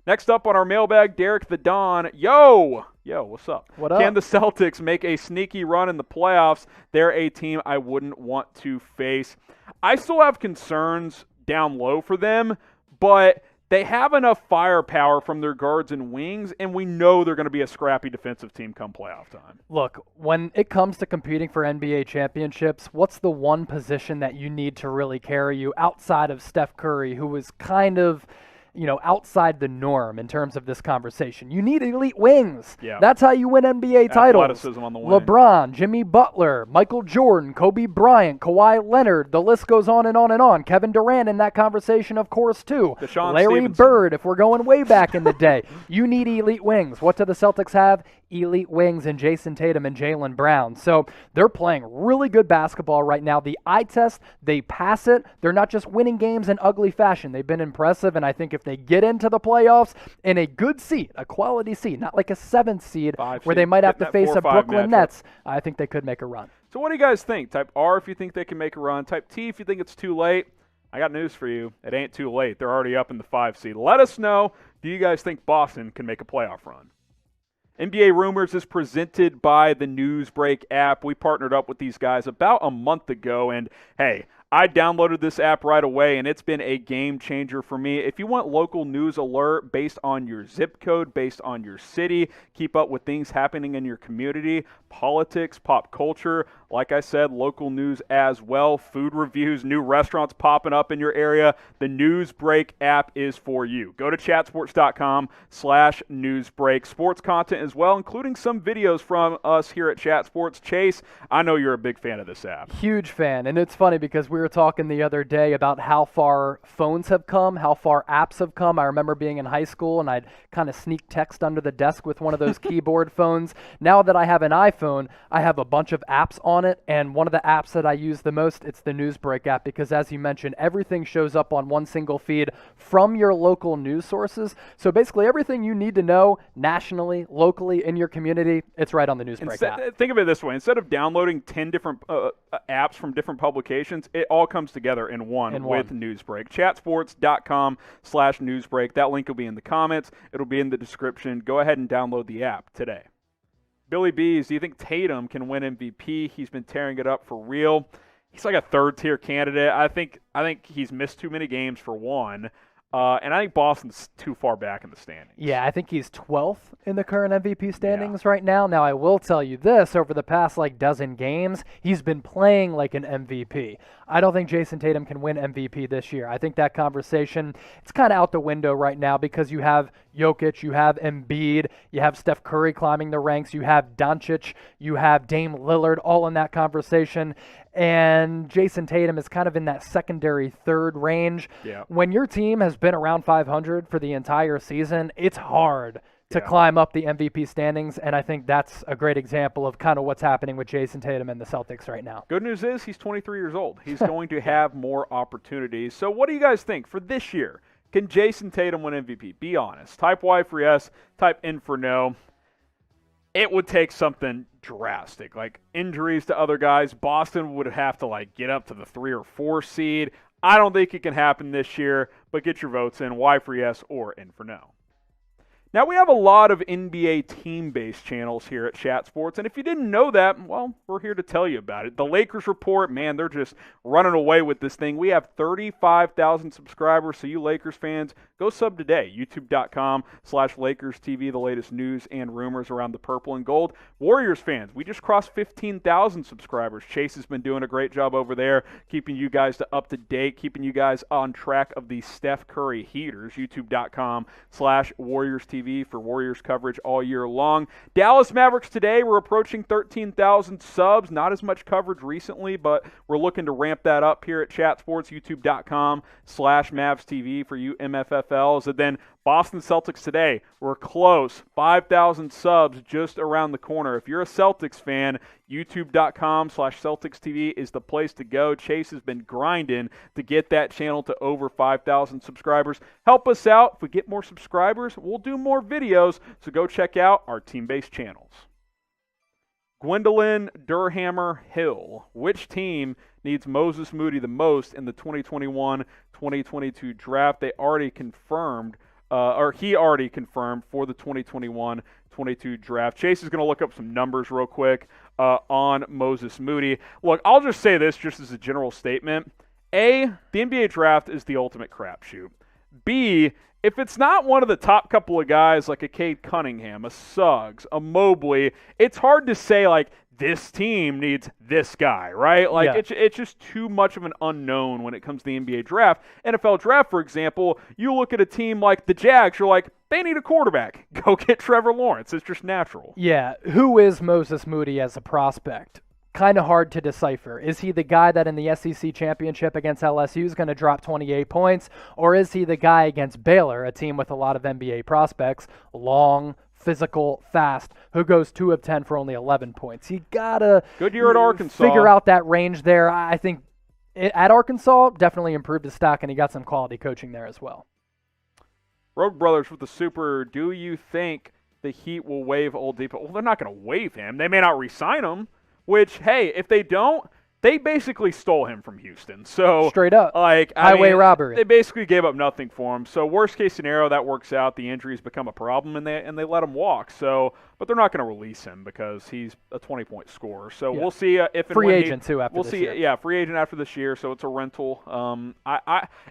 Next up on our mailbag, Derek the Don. Yo, what's up? What up? Can the Celtics make a sneaky run in the playoffs? They're a team I wouldn't want to face. I still have concerns down low for them, but they have enough firepower from their guards and wings, and we know they're going to be a scrappy defensive team come playoff time. Look, when it comes to competing for NBA championships, what's the one position that you need to really carry you outside of Steph Curry, who was kind of outside the norm in terms of this conversation? You need elite wings. Yeah. That's how you win NBA titles. Athleticism on the wing. LeBron, Jimmy Butler, Michael Jordan, Kobe Bryant, Kawhi Leonard, the list goes on and on and on. Kevin Durant in that conversation, of course, too. Larry Stevenson. Bird, if we're going way back in the day. You need elite wings. What do the Celtics have? Elite wings in Jayson Tatum and Jaylen Brown. So they're playing really good basketball right now. The eye test, they pass it. They're not just winning games in ugly fashion. They've been impressive, and I think if they get into the playoffs in a good seed, a quality seed, not like a 7th seed where they might have to face a Brooklyn Nets, I think they could make a run. So what do you guys think? Type R if you think they can make a run. Type T if you think it's too late. I got news for you. It ain't too late. They're already up in the 5 seed. Let us know, do you guys think Boston can make a playoff run? NBA Rumors is presented by the Newsbreak app. We partnered up with these guys about a month ago, and hey, I downloaded this app right away, and it's been a game changer for me. If you want local news alert based on your zip code, based on your city, keep up with things happening in your community, politics, pop culture, like I said, local news as well, food reviews, new restaurants popping up in your area, the Newsbreak app is for you. Go to chatsports.com/newsbreak. Sports content as well, including some videos from us here at Chat Sports. Chase, I know you're a big fan of this app. Huge fan, and it's funny because we were talking the other day about how far phones have come, how far apps have come. I remember being in high school, and I'd kind of sneak text under the desk with one of those keyboard phones. Now that I have an iPhone, I have a bunch of apps on it, and one of the apps that I use the most, it's the Newsbreak app, because as you mentioned, everything shows up on one single feed from your local news sources. So basically everything you need to know nationally, locally, in your community, it's right on the Newsbreak app. Think of it this way. Instead of downloading 10 different apps from different publications, it all comes together in one with Newsbreak. Chatsports.com/Newsbreak. That link will be in the comments. It'll be in the description. Go ahead and download the app today. Billy B's, do you think Tatum can win MVP? He's been tearing it up for real. He's like a third-tier candidate. I think he's missed too many games for one. And I think Boston's too far back in the standings. Yeah, I think he's 12th in the current MVP standings right now. Now, I will tell you this, over the past dozen games, he's been playing like an MVP. I don't think Jayson Tatum can win MVP this year. I think that conversation, it's kind of out the window right now because you have Jokic, you have Embiid, you have Steph Curry climbing the ranks, you have Doncic, you have Dame Lillard all in that conversation. And Jayson Tatum is kind of in that secondary third range. Yeah. When your team has been around 500 for the entire season, it's hard to climb up the MVP standings, and I think that's a great example of kind of what's happening with Jayson Tatum and the Celtics right now. Good news is he's 23 years old. He's going to have more opportunities. So what do you guys think for this year? Can Jayson Tatum win MVP? Be honest. Type Y for yes, type N for no. It would take something drastic, like injuries to other guys. Boston would have to get up to the 3 or 4 seed. I don't think it can happen this year, but get your votes in. Y for yes or N for no. Now, we have a lot of NBA team-based channels here at Chat Sports, and if you didn't know that, well, we're here to tell you about it. The Lakers Report, man, they're just running away with this thing. We have 35,000 subscribers, so you Lakers fans, go sub today. YouTube.com/LakersTV, the latest news and rumors around the purple and gold. Warriors fans, we just crossed 15,000 subscribers. Chase has been doing a great job over there, keeping you guys up to date, keeping you guys on track of the Steph Curry heaters. YouTube.com/WarriorsTV for Warriors coverage all year long. Dallas Mavericks today, we're approaching 13,000 subs. Not as much coverage recently, but we're looking to ramp that up here at Chat Sports. YouTube.com/MavsTV for you MFFLs. And then Boston Celtics today, we're close. 5,000 subs just around the corner. If you're a Celtics fan, YouTube.com/CelticsTV is the place to go. Chase has been grinding to get that channel to over 5,000 subscribers. Help us out. If we get more subscribers, we'll do more videos. So go check out our team-based channels. Gwendolyn Durhammer Hill. Which team needs Moses Moody the most in the 2021-2022 draft? They already confirmed or he already confirmed for the 2021-22 draft. Chase is going to look up some numbers real quick on Moses Moody. Look, I'll just say this just as a general statement. A, the NBA draft is the ultimate crapshoot. B, if it's not one of the top couple of guys like a Cade Cunningham, a Suggs, a Mobley, it's hard to say, like, this team needs this guy, right? Like, it's just too much of an unknown when it comes to the NBA draft. NFL draft, for example, you look at a team like the Jags, you're like, they need a quarterback. Go get Trevor Lawrence. It's just natural. Yeah. Who is Moses Moody as a prospect? Kind of hard to decipher. Is he the guy that in the SEC championship against LSU is going to drop 28 points? Or is he the guy against Baylor, a team with a lot of NBA prospects, long, physical, fast, who goes 2 of 10 for only 11 points? You got to good year at Arkansas. Figure out that range there. I think at Arkansas, definitely improved his stock, and he got some quality coaching there as well. Rogue Brothers with the super. Do you think the Heat will waive Oladipo? Well, they're not going to waive him. They may not re-sign him. Which, hey, if they don't, they basically stole him from Houston. So straight up, like highway robbery. They basically gave up nothing for him. So worst case scenario, that works out. The injuries become a problem, and they let him walk. So, but they're not going to release him because he's a 20-point scorer. So we'll see if and free when agent too after this year. Yeah, free agent after this year. So it's a rental.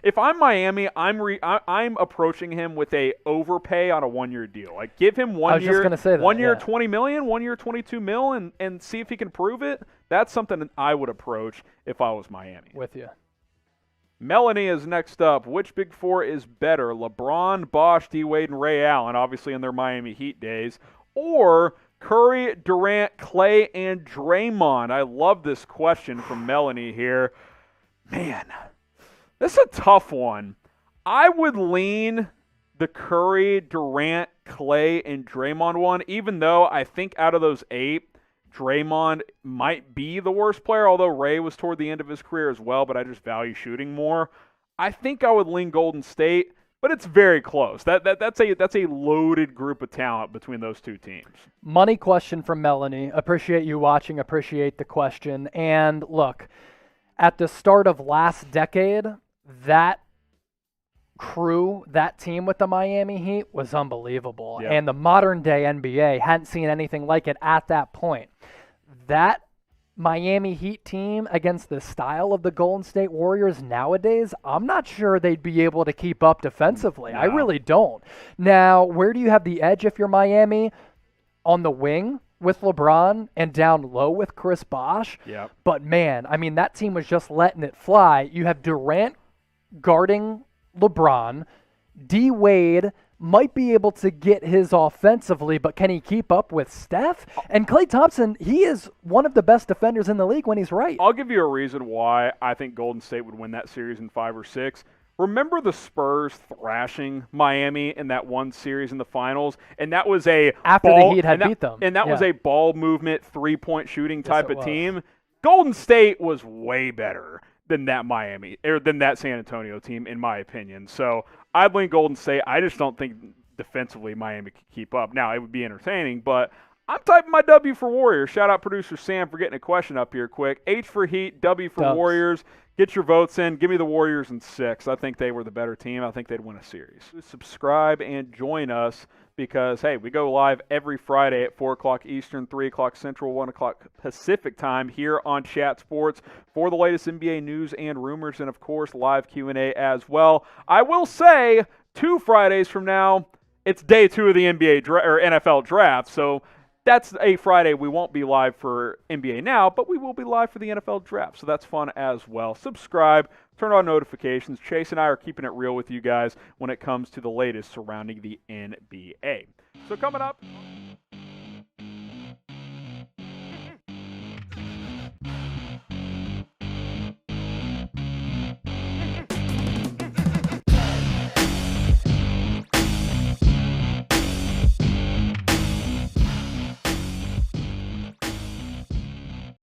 If I'm Miami, I'm approaching him with a overpay on a 1-year deal. Like give him 1 year. I was just going to say that. 1 year, $20 million, 1 year, $22 million, and see if he can prove it. That's something that I would approach if I was Miami. With you. Melanie is next up. Which Big Four is better? LeBron, Bosh, D-Wade, and Ray Allen, obviously in their Miami Heat days. Or Curry, Durant, Clay, and Draymond? I love this question from Melanie here. Man, this is a tough one. I would lean the Curry, Durant, Clay, and Draymond one, even though I think out of those 8, Draymond might be the worst player, although Ray was toward the end of his career as well, but I just value shooting more. I think I would lean Golden State, but it's very close. That's a loaded group of talent between those two teams. Money question from Melanie. Appreciate you watching, appreciate the question. And look, at the start of last decade, that crew, that team with the Miami Heat was unbelievable. Yeah. And the modern day NBA hadn't seen anything like it at that point. That Miami Heat team against the style of the Golden State Warriors nowadays, I'm not sure they'd be able to keep up defensively. No. I really don't. Now, where do you have the edge if you're Miami? On the wing with LeBron and down low with Chris Bosh. Yeah. But man, I mean, that team was just letting it fly. You have Durant guarding LeBron. D-Wade might be able to get his offensively, but can he keep up with Steph? And Klay Thompson, he is one of the best defenders in the league when he's right. I'll give you a reason why I think Golden State would win that series in 5 or 6. Remember the Spurs thrashing Miami in that one series in the finals? And that was after the Heat had beat them. And that was a ball movement, 3-point shooting type of team. Golden State was way better than that San Antonio team, in my opinion. So I'd lean Golden State. I just don't think defensively Miami could keep up. Now, it would be entertaining, but I'm typing my W for Warriors. Shout out producer Sam for getting a question up here quick. H for Heat, W for Dubs. Warriors. Get your votes in. Give me the Warriors in 6. I think they were the better team. I think they'd win a series. Subscribe and join us because, hey, we go live every Friday at 4 o'clock Eastern, 3 o'clock Central, 1 o'clock Pacific time here on Chat Sports for the latest NBA news and rumors and, of course, live Q&A as well. I will say 2 Fridays from now, it's day 2 of the NFL draft, so that's a Friday. We won't be live for NBA Now, but we will be live for the NFL Draft, so that's fun as well. Subscribe, turn on notifications. Chase and I are keeping it real with you guys when it comes to the latest surrounding the NBA. So coming up...